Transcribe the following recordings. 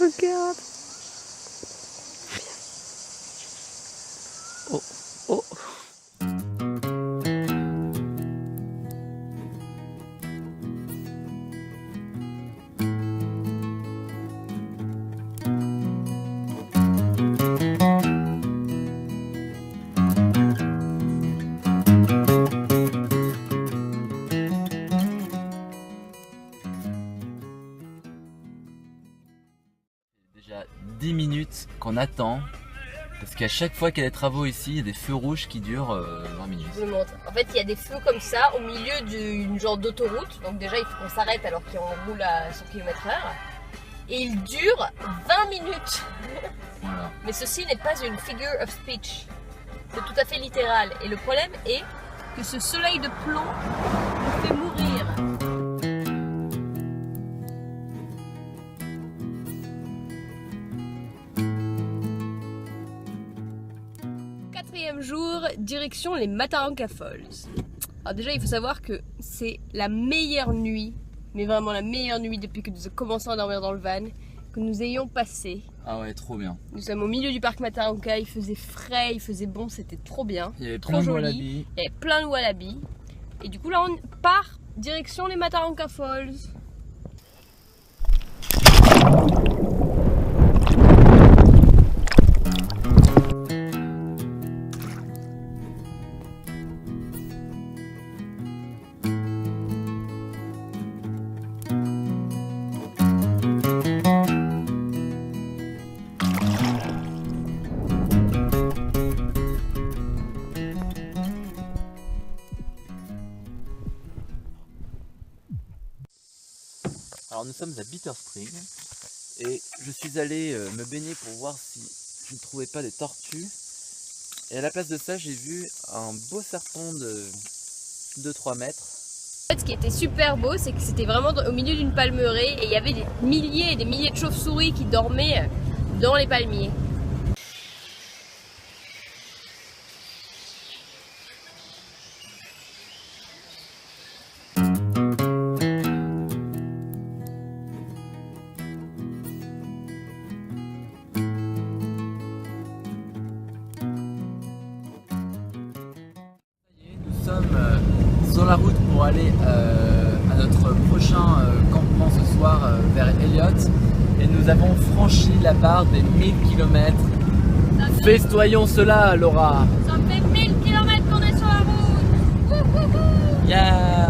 Regarde. Oh, oh. Déjà 10 minutes qu'on attend parce qu'à chaque fois qu'il y a des travaux ici, il y a des feux rouges qui durent 20 minutes. Je vous montre. En fait, il y a des feux comme ça au milieu d'une genre d'autoroute. Donc déjà, il faut qu'on s'arrête alors qu'on roule à 100 km/h. Et il dure 20 minutes. Voilà. Mais ceci n'est pas une figure of speech. C'est tout à fait littéral. Et le problème est que ce soleil de plomb nous fait mourir. Quatrième jour, direction les Mataranka Falls. Alors déjà, il faut savoir que c'est la meilleure nuit, mais vraiment la meilleure nuit depuis que nous avons commencé à dormir dans le van, que nous ayons passé. Ah ouais, trop bien. Nous sommes au milieu du parc Mataranka, il faisait frais, il faisait bon, c'était trop bien. Il y avait trop plein de joli. wallabies. Il y avait plein de wallabies. Et du coup là on part direction les Mataranka Falls. Alors nous sommes à Bitter Spring et je suis allé me baigner pour voir si je ne trouvais pas des tortues. Et à la place de ça, j'ai vu un beau serpent de 2-3 mètres. En fait, ce qui était super beau, c'est que c'était vraiment au milieu d'une palmeraie et il y avait des milliers et des milliers de chauves-souris qui dormaient dans les palmiers. Nous sommes sur la route pour aller à notre prochain campement ce soir vers Elliott et nous avons franchi la barre des 1000 km. Festoyons cela, Laura. Ça fait 1000 km qu'on est sur la route. Wouhouhou. Yeah.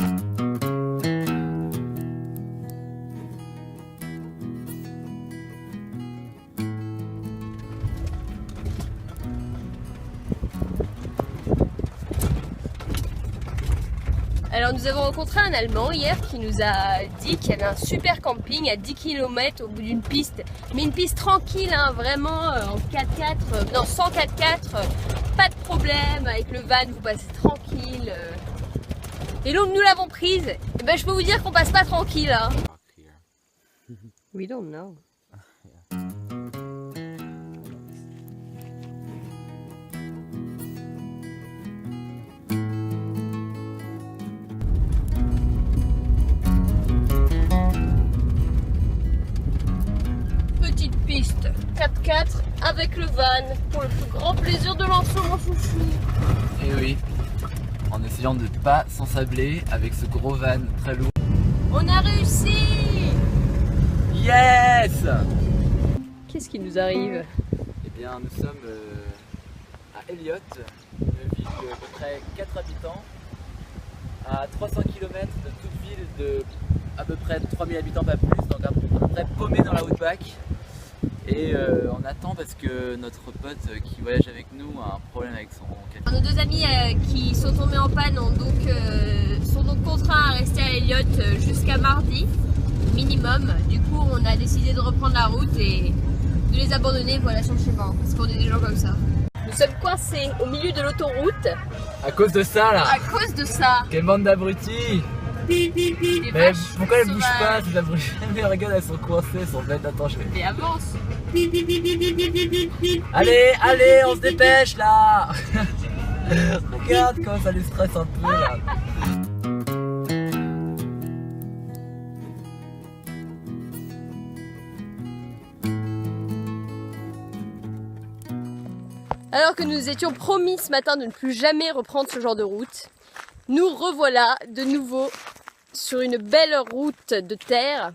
Alors nous avons rencontré un Allemand hier qui nous a dit qu'il y avait un super camping à 10 km au bout d'une piste. Mais une piste tranquille, hein, vraiment en 4x4, non sans 4x4, pas de problème, avec le van vous passez tranquille. Et donc nous l'avons prise, et ben, je peux vous dire qu'on passe pas tranquille. Hein. We don't know. Petite piste 4x4 avec le van pour le plus grand plaisir de l'enfant, mon chouchou. Et oui, en essayant de ne pas s'ensabler avec ce gros van très lourd. On a réussi! Yes! Qu'est-ce qui nous arrive? Eh bien, nous sommes à Elliott, une ville de à peu près 4 habitants, à 300 km de toute ville de à peu près 3000 habitants, pas plus, donc à peu près paumé dans la Outback. Et on attend parce que notre pote qui voyage avec nous a un problème avec son camion. Nos deux amis qui sont tombés en panne sont donc contraints à rester à Elliott jusqu'à mardi minimum. Du coup, on a décidé de reprendre la route et de les abandonner voilà, sur le chemin parce qu'on est des gens comme ça. Nous sommes coincés au milieu de l'autoroute À cause de ça là! à cause de ça. Quelle bande d'abrutis! Des Mais vaches pourquoi elles bougent pas sauvages. ces abrutis? Mais regarde, elles sont coincées, elles sont bêtes. Attends, je vais. Mais avance. Allez, allez, on se dépêche là! Regarde comment ça les stresse un peu là. Alors que nous étions promis ce matin de ne plus jamais reprendre ce genre de route, nous revoilà de nouveau sur une belle route de terre.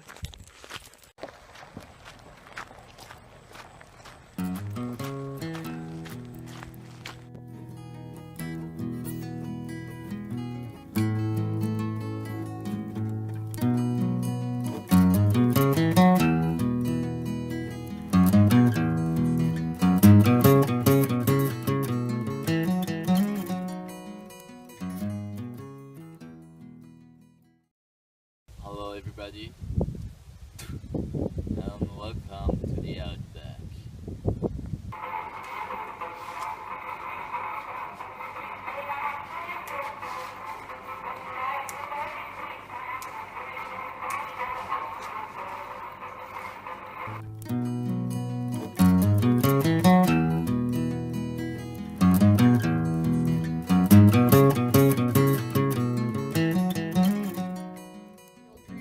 Hello everybody, and welcome to the Outback.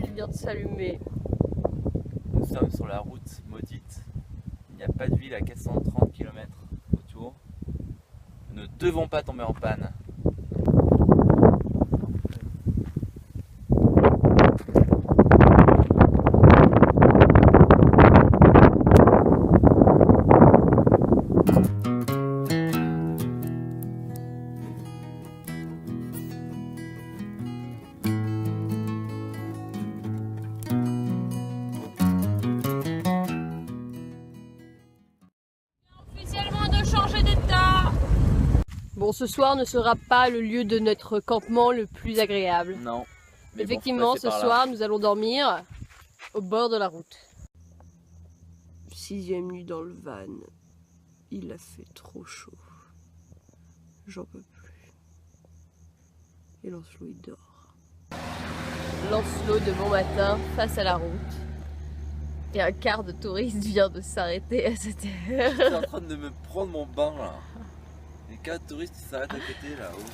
Il vient de s'allumer. Nous sommes sur la route maudite. Il n'y a pas de ville à 430 km autour. Nous ne devons pas tomber en panne. Bon, ce soir ne sera pas le lieu de notre campement le plus agréable. Non. Mais effectivement, bon, ce soir, nous allons dormir au bord de la route. 6e nuit dans le van. Il a fait trop chaud. J'en peux plus. Et Lancelot, il dort. Lancelot de bon matin, face à la route. Et un quart de touristes vient de s'arrêter à cette heure. Je suis en train de me prendre mon bain là. Les 4 touristes qui s'arrêtent à côté là-haut.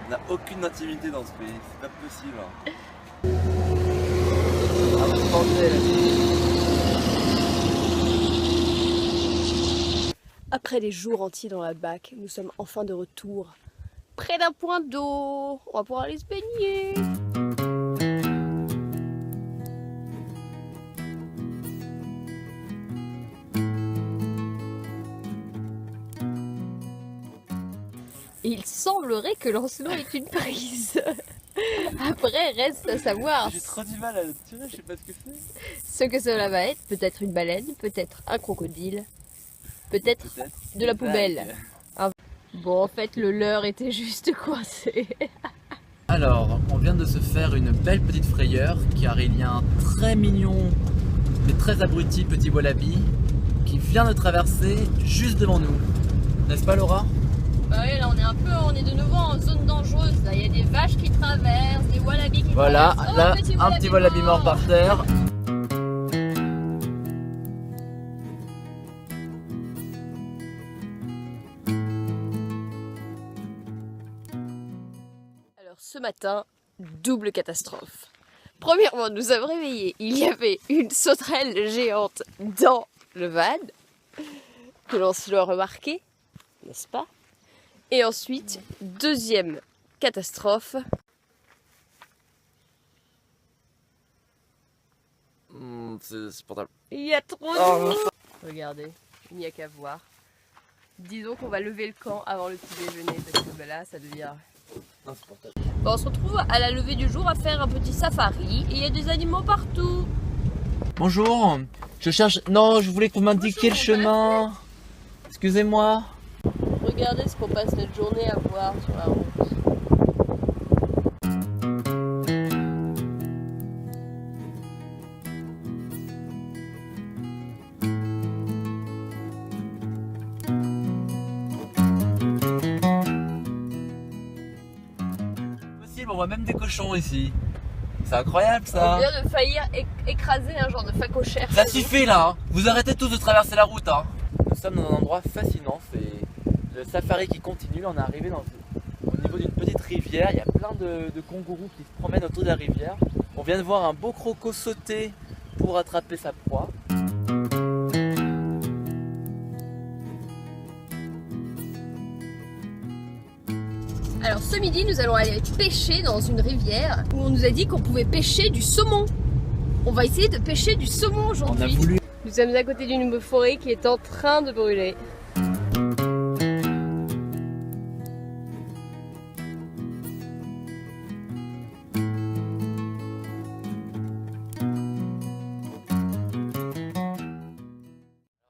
On n'a aucune intimité dans ce pays, c'est pas possible. Après des jours entiers dans la bac, nous sommes enfin de retour. Près d'un point d'eau. On va pouvoir aller se baigner. Et il semblerait que Lancelot est une prise. Après, reste à savoir J'ai trop du mal à le tirer, je sais pas ce que c'est. ce que cela va être. Peut-être une baleine, peut-être un crocodile, peut-être de la poubelle. Bon, en fait, le leurre était juste coincé. Alors, on vient de se faire une belle petite frayeur car il y a un très mignon mais très abruti petit wallaby qui vient de traverser juste devant nous. N'est-ce pas, Laura? Bah oui, là on est de nouveau en zone dangereuse. Là, il y a des vaches qui traversent, des wallabies qui Voilà, traversent. là, un petit wallaby mort par terre. Alors ce matin, double catastrophe. Premièrement, nous sommes réveillés. Il y avait une sauterelle géante dans le van, que l'on se l'a remarqué, n'est-ce pas? Et ensuite, deuxième catastrophe. C'est supportable. Il y a trop de monde. Regardez, il n'y a qu'à voir. Disons qu'on va lever le camp avant le petit déjeuner parce que ben là, ça devient Insupportable. Bon, on se retrouve à la levée du jour à faire un petit safari et il y a des animaux partout. Bonjour, je cherche... Non, je voulais que vous m'indiquiez le chemin. Excusez-moi. Regardez ce qu'on passe notre journée à voir sur la route. On voit même des cochons ici. C'est incroyable ça. On vient de faillir écraser un genre de phacochère. Ça suffit là hein. Vous arrêtez tous de traverser la route hein. Nous sommes dans un endroit fascinant. C'est le safari qui continue. On est arrivé au niveau d'une petite rivière. Il y a plein de kangourous qui se promènent autour de la rivière. On vient de voir un beau croco sauter pour attraper sa proie. ce midi, nous allons aller pêcher dans une rivière où on nous a dit qu'on pouvait pêcher du saumon. On va essayer de pêcher du saumon aujourd'hui. Nous sommes à côté d'une forêt qui est en train de brûler.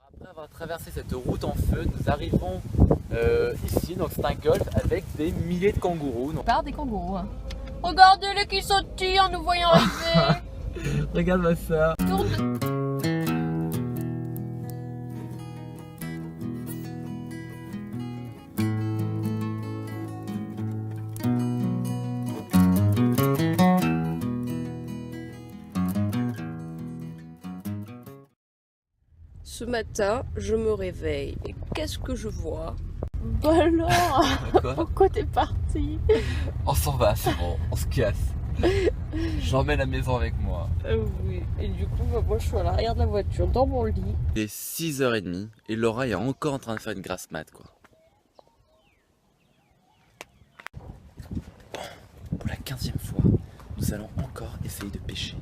Après avoir traversé cette route en feu, nous arrivons ici, donc c'est un golfe avec des milliers de kangourous. On part des kangourous. Hein. Regardez-les qui sautillent en nous voyant arriver. Regarde ma soeur. Ce matin, je me réveille et qu'est-ce que je vois? Bah alors, pourquoi t'es parti? On s'en va, c'est bon, on se casse. J'emmène la maison avec moi. Oui, et du coup, moi je suis à l'arrière de la voiture, dans mon lit. Il est 6h30 et Laura est encore en train de faire une grasse mat, quoi. Bon, pour la 15e fois, nous allons encore essayer de pêcher.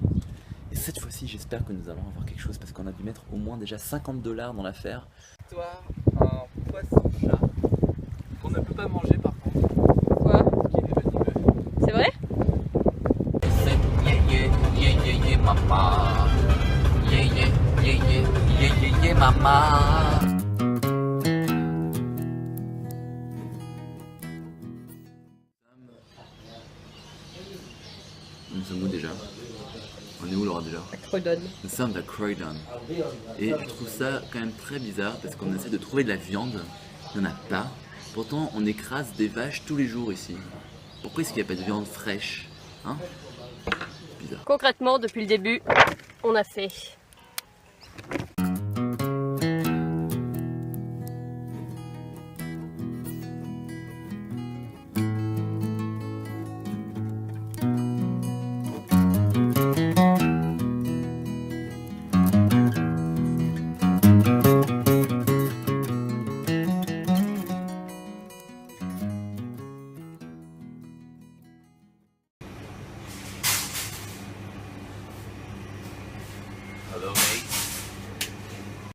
Et cette fois-ci, j'espère que nous allons avoir quelque chose parce qu'on a dû mettre au moins déjà 50 $ dans l'affaire. Histoire, un poisson-chat qu'on ne peut pas manger par contre. Quoi? Qui est venimeux. C'est vrai? Mama. Mama. Nous sommes où déjà? On est où Laura déjà? Croydon. Nous sommes à Croydon. Et je trouve ça quand même très bizarre parce qu'on essaie de trouver de la viande. Il n'y en a pas. Pourtant on écrase des vaches tous les jours ici. Pourquoi est-ce qu'il n'y a pas de viande fraîche? Hein? Bizarre. Concrètement, depuis le début, on a fait